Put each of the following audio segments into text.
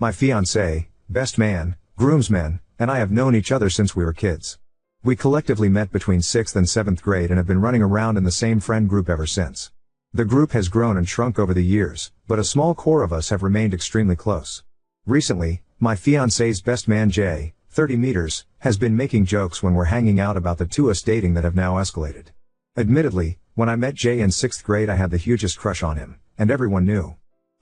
My fiancé, best man, groomsmen, and I have known each other since we were kids. We collectively met between 6th and 7th grade and have been running around in the same friend group ever since. The group has grown and shrunk over the years, but a small core of us have remained extremely close. Recently, my fiancé's best man Jay, 30 meters, has been making jokes when we're hanging out about the two us dating that have now escalated. Admittedly, when I met Jay in 6th grade I had the hugest crush on him, and everyone knew.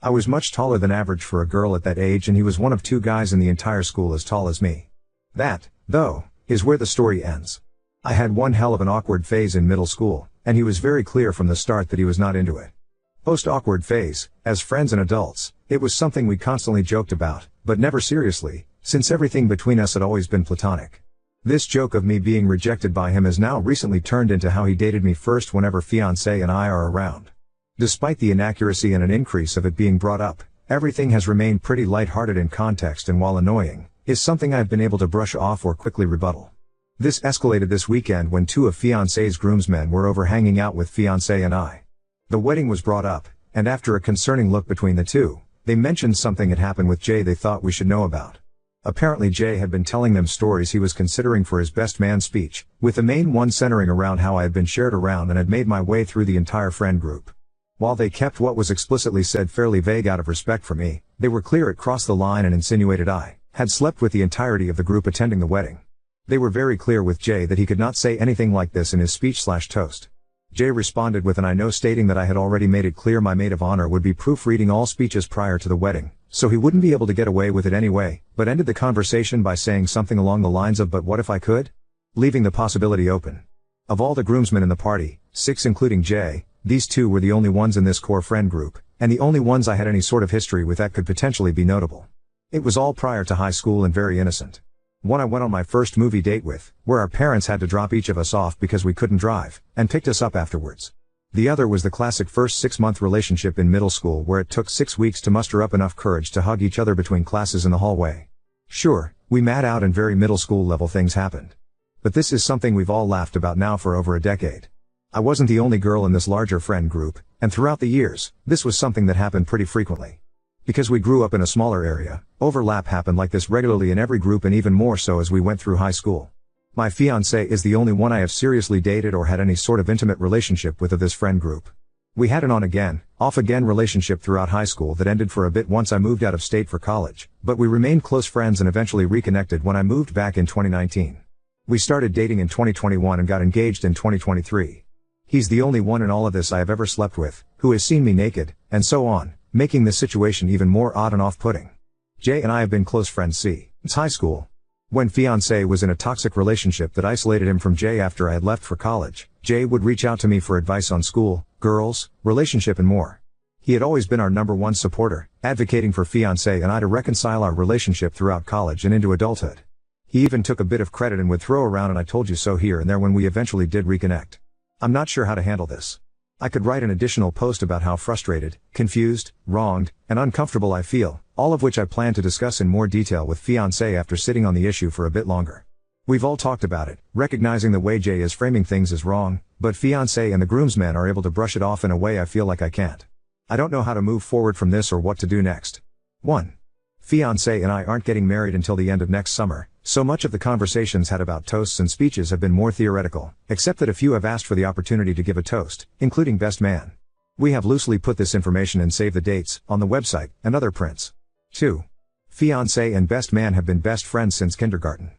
I was much taller than average for a girl at that age and he was one of 2 guys in the entire school as tall as me. That, though, is where the story ends. I had one hell of an awkward phase in middle school, and he was very clear from the start that he was not into it. Post-awkward phase, as friends and adults, it was something we constantly joked about, but never seriously, since everything between us had always been platonic. This joke of me being rejected by him has now recently turned into how he dated me first whenever fiancé and I are around. Despite the inaccuracy and an increase of it being brought up, everything has remained pretty lighthearted in context and while annoying, is something I've been able to brush off or quickly rebuttal. This escalated this weekend when 2 of fiancé's groomsmen were over hanging out with fiancé and I. The wedding was brought up, and after a concerning look between the two, they mentioned something had happened with Jay they thought we should know about. Apparently Jay had been telling them stories he was considering for his best man speech, with the main one centering around how I had been shared around and had made my way through the entire friend group. While they kept what was explicitly said fairly vague out of respect for me, they were clear it crossed the line and insinuated I had slept with the entirety of the group attending the wedding. They were very clear with Jay that he could not say anything like this in his speech/toast. Jay responded with an I know, stating that I had already made it clear my maid of honor would be proofreading all speeches prior to the wedding, so he wouldn't be able to get away with it anyway, but ended the conversation by saying something along the lines of "but what if I could?" leaving the possibility open. Of all the groomsmen in the party, 6 including Jay, these 2 were the only ones in this core friend group, and the only ones I had any sort of history with that could potentially be notable. It was all prior to high school and very innocent. One I went on my first movie date with, where our parents had to drop each of us off because we couldn't drive, and picked us up afterwards. The other was the classic first 6-month relationship in middle school where it took 6 weeks to muster up enough courage to hug each other between classes in the hallway. Sure, we mad out and very middle school level things happened. But this is something we've all laughed about now for over a decade. I wasn't the only girl in this larger friend group, and throughout the years, this was something that happened pretty frequently. Because we grew up in a smaller area, overlap happened like this regularly in every group and even more so as we went through high school. My fiancé is the only one I have seriously dated or had any sort of intimate relationship with of this friend group. We had an on-again, off-again relationship throughout high school that ended for a bit once I moved out of state for college, but we remained close friends and eventually reconnected when I moved back in 2019. We started dating in 2021 and got engaged in 2023. He's the only one in all of this I have ever slept with, who has seen me naked, and so on, making this situation even more odd and off-putting. Jay and I have been close friends since high school. When fiancé was in a toxic relationship that isolated him from Jay after I had left for college, Jay would reach out to me for advice on school, girls, relationship and more. He had always been our #1 supporter, advocating for fiancé and I to reconcile our relationship throughout college and into adulthood. He even took a bit of credit and would throw around an "I told you so" here and there when we eventually did reconnect. I'm not sure how to handle this. I could write an additional post about how frustrated, confused, wronged, and uncomfortable I feel, all of which I plan to discuss in more detail with fiancé after sitting on the issue for a bit longer. We've all talked about it, recognizing the way Jay is framing things is wrong, but fiancé and the groomsmen are able to brush it off in a way I feel like I can't. I don't know how to move forward from this or what to do next. 1. Fiancé and I aren't getting married until the end of next summer, so much of the conversations had about toasts and speeches have been more theoretical, except that a few have asked for the opportunity to give a toast, including best man. We have loosely put this information and save the dates on the website and other prints. 2. Fiancé and best man have been best friends since kindergarten.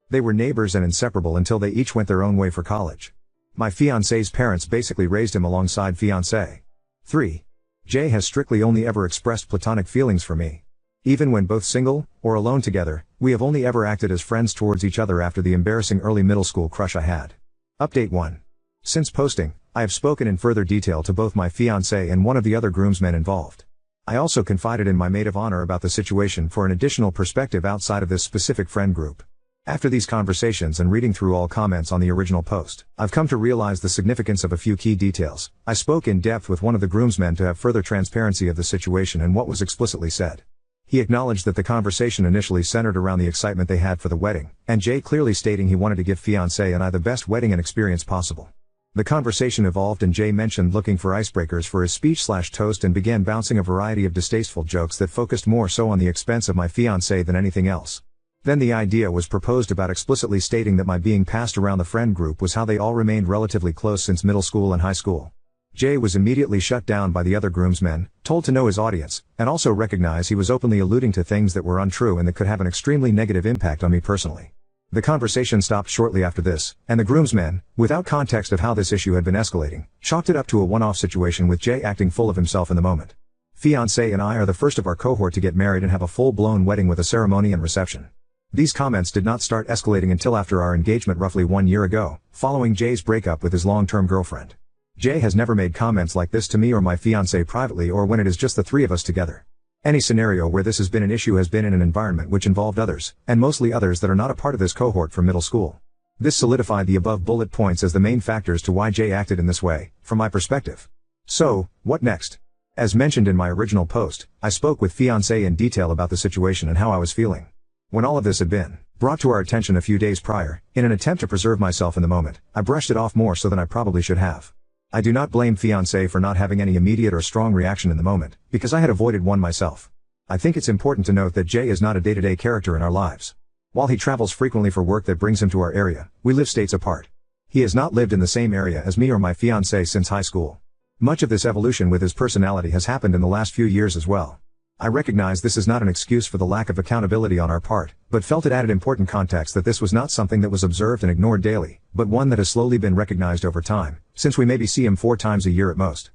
They were neighbors and inseparable until they each went their own way for college. My fiancé's parents basically raised him alongside fiancé. 3. Jay has strictly only ever expressed platonic feelings for me. Even when both single, or alone together, we have only ever acted as friends towards each other after the embarrassing early middle school crush I had. Update 1. Since posting, I have spoken in further detail to both my fiancé and one of the other groomsmen involved. I also confided in my maid of honor about the situation for an additional perspective outside of this specific friend group. After these conversations and reading through all comments on the original post, I've come to realize the significance of a few key details. I spoke in depth with one of the groomsmen to have further transparency of the situation and what was explicitly said. He acknowledged that the conversation initially centered around the excitement they had for the wedding, and Jay clearly stating he wanted to give fiancé and I the best wedding and experience possible. The conversation evolved and Jay mentioned looking for icebreakers for his speech/toast and began bouncing a variety of distasteful jokes that focused more so on the expense of my fiancée than anything else. Then the idea was proposed about explicitly stating that my being passed around the friend group was how they all remained relatively close since middle school and high school. Jay was immediately shut down by the other groomsmen, told to know his audience, and also recognize he was openly alluding to things that were untrue and that could have an extremely negative impact on me personally. The conversation stopped shortly after this, and the groomsmen, without context of how this issue had been escalating, chalked it up to a one-off situation with Jay acting full of himself in the moment. Fiancé and I are the first of our cohort to get married and have a full-blown wedding with a ceremony and reception. These comments did not start escalating until after our engagement roughly 1 year ago, following Jay's breakup with his long-term girlfriend. Jay has never made comments like this to me or my fiancé privately or when it is just the three of us together. Any scenario where this has been an issue has been in an environment which involved others, and mostly others that are not a part of this cohort from middle school. This solidified the above bullet points as the main factors to why Jay acted in this way, from my perspective. So, what next? As mentioned in my original post, I spoke with fiancé in detail about the situation and how I was feeling. When all of this had been brought to our attention a few days prior, in an attempt to preserve myself in the moment, I brushed it off more so than I probably should have. I do not blame fiancé for not having any immediate or strong reaction in the moment, because I had avoided one myself. I think it's important to note that Jay is not a day-to-day character in our lives. While he travels frequently for work that brings him to our area, we live states apart. He has not lived in the same area as me or my fiancé since high school. Much of this evolution with his personality has happened in the last few years as well. I recognize this is not an excuse for the lack of accountability on our part, but felt it added important context that this was not something that was observed and ignored daily, but one that has slowly been recognized over time, since we maybe see him 4 times a year at most.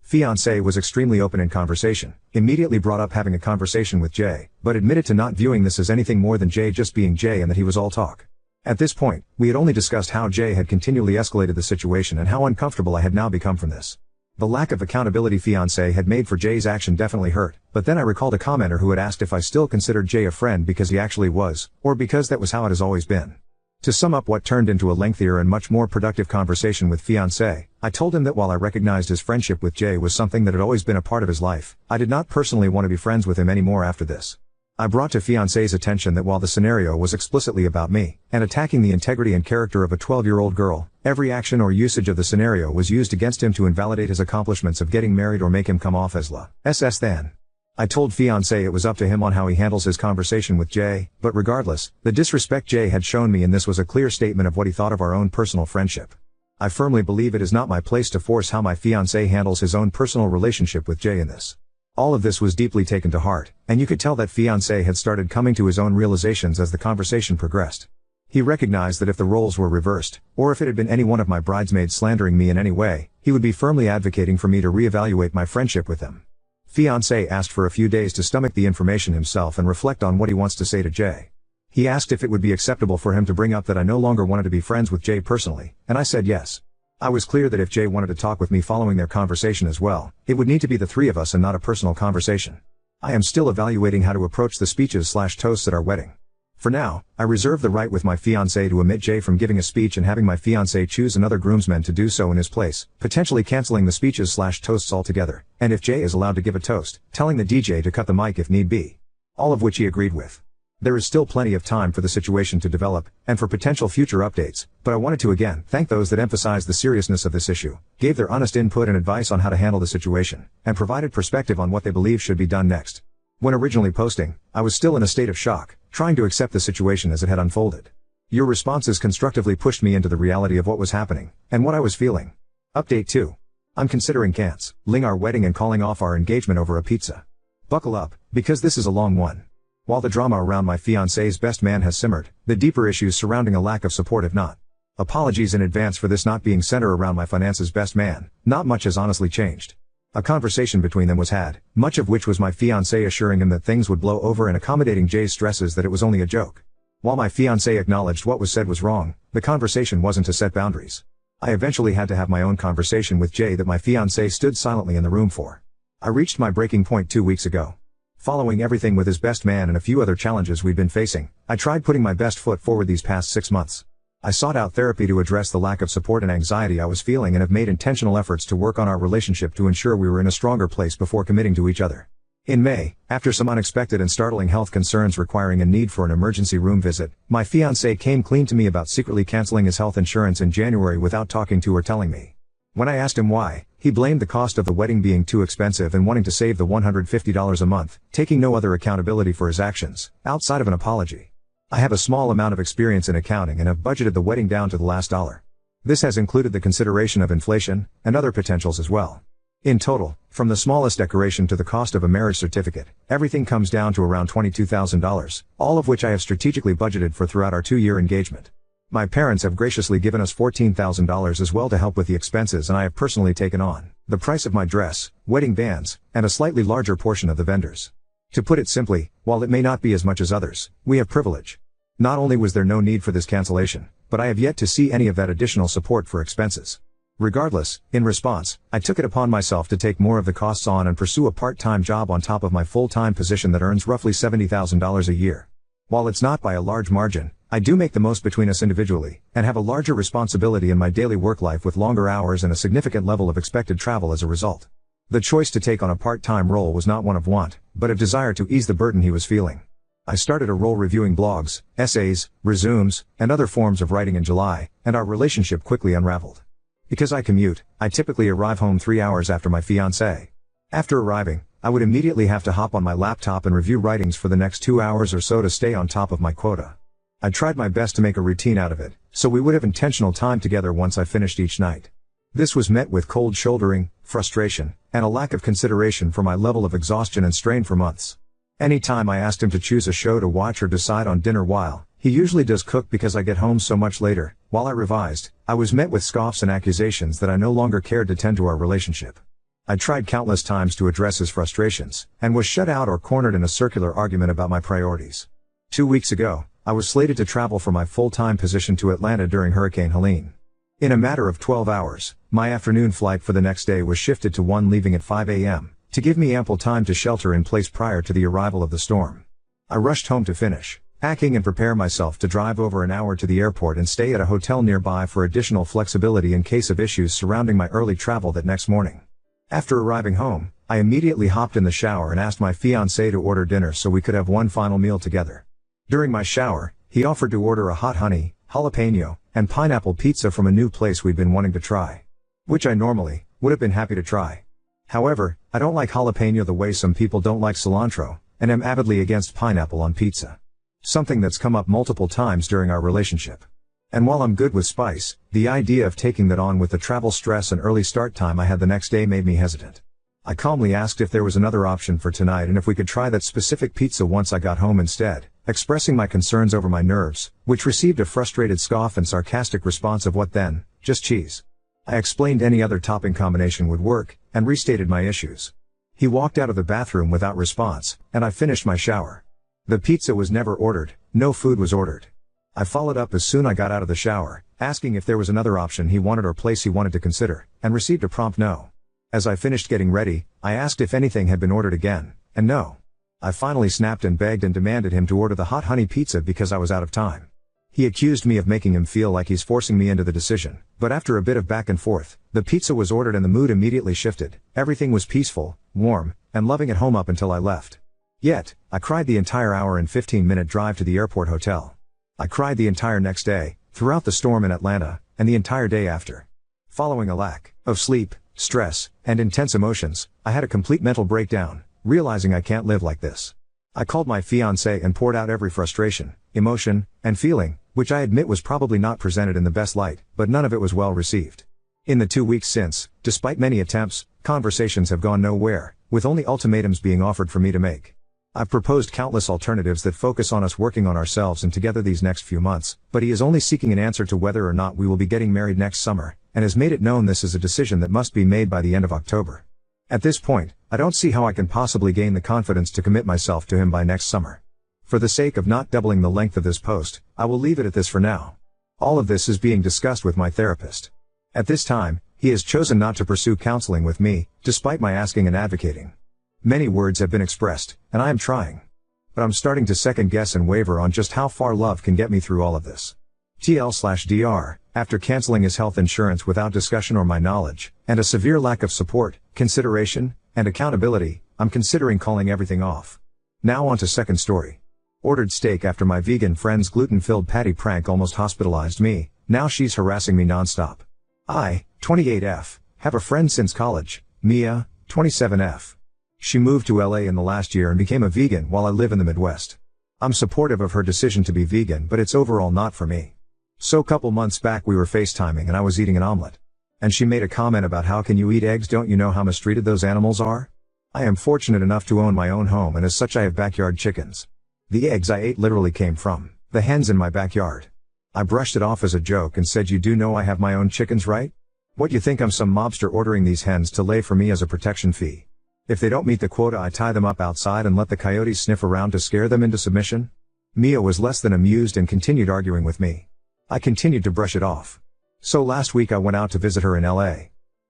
Fiancé was extremely open in conversation, immediately brought up having a conversation with Jay, but admitted to not viewing this as anything more than Jay just being Jay and that he was all talk. At this point, we had only discussed how Jay had continually escalated the situation and how uncomfortable I had now become from this. The lack of accountability fiancé had made for Jay's action definitely hurt, but then I recalled a commenter who had asked if I still considered Jay a friend because he actually was, or because that was how it has always been. To sum up what turned into a lengthier and much more productive conversation with fiancé, I told him that while I recognized his friendship with Jay was something that had always been a part of his life, I did not personally want to be friends with him anymore after this. I brought to fiancé's attention that while the scenario was explicitly about me, and attacking the integrity and character of a 12-year-old girl, every action or usage of the scenario was used against him to invalidate his accomplishments of getting married or make him come off as la SS than. I told fiancé it was up to him on how he handles his conversation with Jay, but regardless, the disrespect Jay had shown me in this was a clear statement of what he thought of our own personal friendship. I firmly believe it is not my place to force how my fiancé handles his own personal relationship with Jay in this. All of this was deeply taken to heart, and you could tell that fiancé had started coming to his own realizations as the conversation progressed. He recognized that if the roles were reversed, or if it had been any one of my bridesmaids slandering me in any way, he would be firmly advocating for me to reevaluate my friendship with them. Fiancé asked for a few days to stomach the information himself and reflect on what he wants to say to Jay. He asked if it would be acceptable for him to bring up that I no longer wanted to be friends with Jay personally, and I said yes. I was clear that if Jay wanted to talk with me following their conversation as well, it would need to be the three of us and not a personal conversation. I am still evaluating how to approach the speeches/toasts at our wedding. For now, I reserve the right with my fiancé to omit Jay from giving a speech and having my fiancé choose another groomsman to do so in his place, potentially canceling the speeches/toasts altogether, and if Jay is allowed to give a toast, telling the DJ to cut the mic if need be. All of which he agreed with. There is still plenty of time for the situation to develop, and for potential future updates, but I wanted to again thank those that emphasized the seriousness of this issue, gave their honest input and advice on how to handle the situation, and provided perspective on what they believe should be done next. When originally posting, I was still in a state of shock, trying to accept the situation as it had unfolded. Your responses constructively pushed me into the reality of what was happening, and what I was feeling. Update 2. I'm considering canceling our wedding and calling off our engagement over a pizza. Buckle up, because this is a long one. While the drama around my fiancé's best man has simmered, the deeper issues surrounding a lack of support have not. Apologies in advance for this not being centered around my finance's best man, not much has honestly changed. A conversation between them was had, much of which was my fiancé assuring him that things would blow over and accommodating Jay's stresses that it was only a joke. While my fiancé acknowledged what was said was wrong, the conversation wasn't to set boundaries. I eventually had to have my own conversation with Jay that my fiancé stood silently in the room for. I reached my breaking point 2 weeks ago. Following everything with his best man and a few other challenges we'd been facing, I tried putting my best foot forward these past 6 months. I sought out therapy to address the lack of support and anxiety I was feeling and have made intentional efforts to work on our relationship to ensure we were in a stronger place before committing to each other. In May, after some unexpected and startling health concerns requiring a need for an emergency room visit, my fiancé came clean to me about secretly canceling his health insurance in January without talking to or telling me. When I asked him why, he blamed the cost of the wedding being too expensive and wanting to save the $150 a month, taking no other accountability for his actions, outside of an apology. I have a small amount of experience in accounting and have budgeted the wedding down to the last dollar. This has included the consideration of inflation, and other potentials as well. In total, from the smallest decoration to the cost of a marriage certificate, everything comes down to around $22,000, all of which I have strategically budgeted for throughout our 2-year engagement. My parents have graciously given us $14,000 as well to help with the expenses, and I have personally taken on the price of my dress, wedding bands, and a slightly larger portion of the vendors. To put it simply, while it may not be as much as others, we have privilege. Not only was there no need for this cancellation, but I have yet to see any of that additional support for expenses. Regardless, in response, I took it upon myself to take more of the costs on and pursue a part-time job on top of my full-time position that earns roughly $70,000 a year. While it's not by a large margin, I do make the most between us individually, and have a larger responsibility in my daily work life with longer hours and a significant level of expected travel as a result. The choice to take on a part-time role was not one of want, but of desire to ease the burden he was feeling. I started a role reviewing blogs, essays, resumes, and other forms of writing in July, and our relationship quickly unraveled. Because I commute, I typically arrive home 3 hours after my fiancé. After arriving, I would immediately have to hop on my laptop and review writings for the next 2 hours or so to stay on top of my quota. I tried my best to make a routine out of it, so we would have intentional time together once I finished each night. This was met with cold shouldering, frustration, and a lack of consideration for my level of exhaustion and strain for months. Anytime I asked him to choose a show to watch or decide on dinner while he usually does cook because I get home so much later, while I revised, I was met with scoffs and accusations that I no longer cared to tend to our relationship. I tried countless times to address his frustrations, and was shut out or cornered in a circular argument about my priorities. 2 weeks ago, I was slated to travel for my full-time position to Atlanta during Hurricane Helene. In a matter of 12 hours, my afternoon flight for the next day was shifted to one leaving at 5 a.m., to give me ample time to shelter in place prior to the arrival of the storm. I rushed home to finish packing and prepare myself to drive over an hour to the airport and stay at a hotel nearby for additional flexibility in case of issues surrounding my early travel that next morning. After arriving home, I immediately hopped in the shower and asked my fiancé to order dinner so we could have one final meal together. During my shower, he offered to order a hot honey, jalapeno, and pineapple pizza from a new place we'd been wanting to try. Which I normally would have been happy to try. However, I don't like jalapeno the way some people don't like cilantro, and am avidly against pineapple on pizza. Something that's come up multiple times during our relationship. And while I'm good with spice, the idea of taking that on with the travel stress and early start time I had the next day made me hesitant. I calmly asked if there was another option for tonight and if we could try that specific pizza once I got home instead, expressing my concerns over my nerves, which received a frustrated scoff and sarcastic response of what then, just cheese. I explained any other topping combination would work, and restated my issues. He walked out of the bathroom without response, and I finished my shower. The pizza was never ordered, no food was ordered. I followed up as soon as I got out of the shower, asking if there was another option he wanted or place he wanted to consider, and received a prompt no. As I finished getting ready, I asked if anything had been ordered again, and no. I finally snapped and begged and demanded him to order the hot honey pizza because I was out of time. He accused me of making him feel like he's forcing me into the decision, but after a bit of back and forth, the pizza was ordered and the mood immediately shifted. Everything was peaceful, warm, and loving at home up until I left. Yet, I cried the entire hour and 15-minute drive to the airport hotel. I cried the entire next day, throughout the storm in Atlanta, and the entire day after. Following a lack of sleep, stress, and intense emotions, I had a complete mental breakdown, realizing I can't live like this. I called my fiancé and poured out every frustration, emotion, and feeling, which I admit was probably not presented in the best light, but none of it was well received. In the 2 weeks since, despite many attempts, conversations have gone nowhere, with only ultimatums being offered for me to make. I've proposed countless alternatives that focus on us working on ourselves and together these next few months, but he is only seeking an answer to whether or not we will be getting married next summer, and has made it known this is a decision that must be made by the end of October. At this point, I don't see how I can possibly gain the confidence to commit myself to him by next summer. For the sake of not doubling the length of this post, I will leave it at this for now. All of this is being discussed with my therapist. At this time, he has chosen not to pursue counseling with me, despite my asking and advocating. Many words have been expressed, and I am trying. But I'm starting to second guess and waver on just how far love can get me through all of this. TL/DR, after canceling his health insurance without discussion or my knowledge, and a severe lack of support, consideration, and accountability, I'm considering calling everything off. Now on to second story. Ordered steak after my vegan friend's gluten-filled patty prank almost hospitalized me. Now she's harassing me nonstop. I, 28F, have a friend since college, Mia, 27F. She moved to LA in the last year and became a vegan while I live in the Midwest. I'm supportive of her decision to be vegan, but it's overall not for me. So couple months back we were FaceTiming and I was eating an omelet. And she made a comment about how can you eat eggs, don't you know how mistreated those animals are? I am fortunate enough to own my own home and as such I have backyard chickens. The eggs I ate literally came from the hens in my backyard. I brushed it off as a joke and said, you do know I have my own chickens, right? What, you think I'm some mobster ordering these hens to lay for me as a protection fee? If they don't meet the quota I tie them up outside and let the coyotes sniff around to scare them into submission? Mia was less than amused and continued arguing with me. I continued to brush it off. So last week I went out to visit her in LA.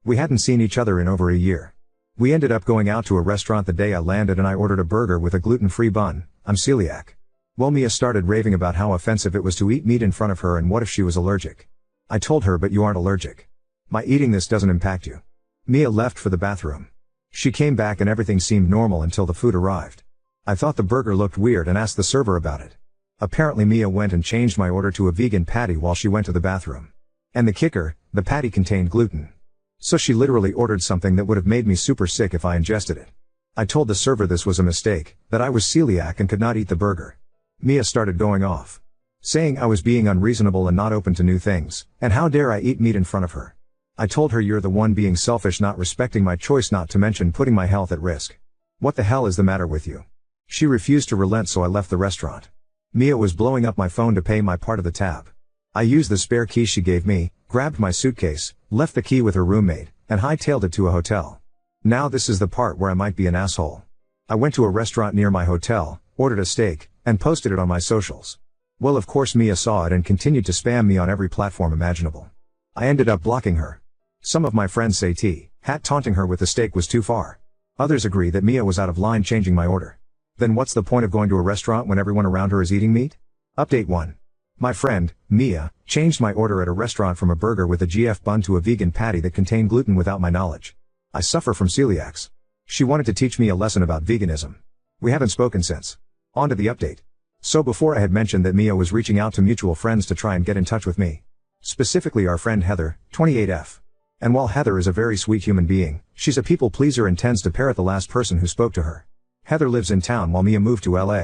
We hadn't seen each other in over a year. We ended up going out to a restaurant the day I landed and I ordered a burger with a gluten-free bun. I'm celiac. Well, Mia started raving about how offensive it was to eat meat in front of her and what if she was allergic. I told her, but you aren't allergic. My eating this doesn't impact you. Mia left for the bathroom. She came back and everything seemed normal until the food arrived. I thought the burger looked weird and asked the server about it. Apparently Mia went and changed my order to a vegan patty while she went to the bathroom. And the kicker, the patty contained gluten. So she literally ordered something that would have made me super sick if I ingested it. I told the server this was a mistake, that I was celiac and could not eat the burger. Mia started going off, saying I was being unreasonable and not open to new things, and how dare I eat meat in front of her. I told her, you're the one being selfish, not respecting my choice, not to mention putting my health at risk. What the hell is the matter with you? She refused to relent, so I left the restaurant. Mia was blowing up my phone to pay my part of the tab. I used the spare key she gave me, grabbed my suitcase, left the key with her roommate, and hightailed it to a hotel. Now this is the part where I might be an asshole. I went to a restaurant near my hotel, ordered a steak, and posted it on my socials. Well, of course Mia saw it and continued to spam me on every platform imaginable. I ended up blocking her. Some of my friends say taunting her with the steak was too far. Others agree that Mia was out of line changing my order. Then what's the point of going to a restaurant when everyone around her is eating meat? Update 1. My friend, Mia, changed my order at a restaurant from a burger with a GF bun to a vegan patty that contained gluten without my knowledge. I suffer from celiacs. She wanted to teach me a lesson about veganism. We haven't spoken since. On to the update. So before I had mentioned that Mia was reaching out to mutual friends to try and get in touch with me. Specifically our friend Heather, 28F. And while Heather is a very sweet human being, she's a people pleaser and tends to parrot the last person who spoke to her. Heather lives in town while Mia moved to LA.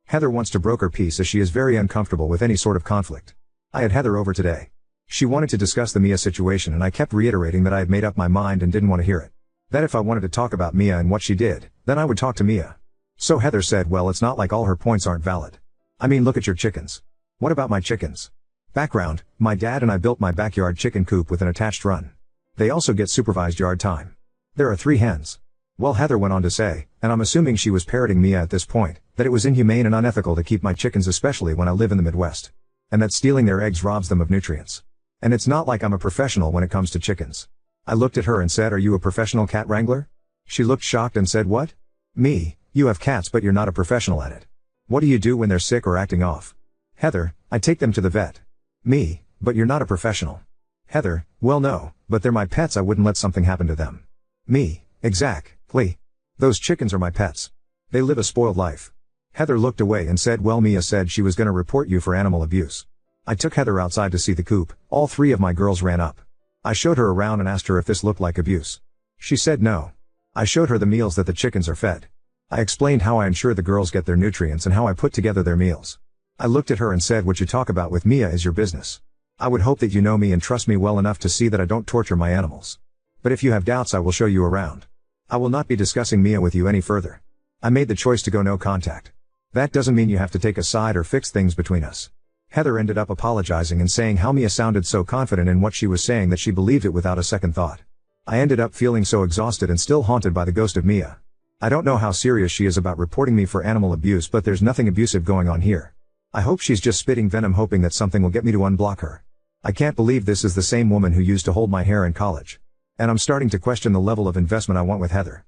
Heather wants to broker peace as she is very uncomfortable with any sort of conflict. I had Heather over today. She wanted to discuss the Mia situation and I kept reiterating that I had made up my mind and didn't want to hear it. That if I wanted to talk about Mia and what she did, then I would talk to Mia. So Heather said, well, it's not like all her points aren't valid. I mean, look at your chickens. What about my chickens? Background, my dad and I built my backyard chicken coop with an attached run. They also get supervised yard time. There are 3 hens. Well, Heather went on to say, and I'm assuming she was parroting Mia at this point, that it was inhumane and unethical to keep my chickens, especially when I live in the Midwest. And that stealing their eggs robs them of nutrients. And it's not like I'm a professional when it comes to chickens. I looked at her and said, are you a professional cat wrangler? She looked shocked and said, what? Me, you have cats but you're not a professional at it. What do you do when they're sick or acting off? Heather, I take them to the vet. Me, but you're not a professional. Heather, well no, but they're my pets, I wouldn't let something happen to them. Me, exactly. Those chickens are my pets. They live a spoiled life. Heather looked away and said, well, Mia said she was gonna report you for animal abuse. I took Heather outside to see the coop. All 3 of my girls ran up. I showed her around and asked her if this looked like abuse. She said no. I showed her the meals that the chickens are fed. I explained how I ensure the girls get their nutrients and how I put together their meals. I looked at her and said, what you talk about with Mia is your business. I would hope that you know me and trust me well enough to see that I don't torture my animals. But if you have doubts, I will show you around. I will not be discussing Mia with you any further. I made the choice to go no contact. That doesn't mean you have to take a side or fix things between us. Heather ended up apologizing and saying how Mia sounded so confident in what she was saying that she believed it without a second thought. I ended up feeling so exhausted and still haunted by the ghost of Mia. I don't know how serious she is about reporting me for animal abuse, but there's nothing abusive going on here. I hope she's just spitting venom, hoping that something will get me to unblock her. I can't believe this is the same woman who used to hold my hair in college. And I'm starting to question the level of investment I want with Heather.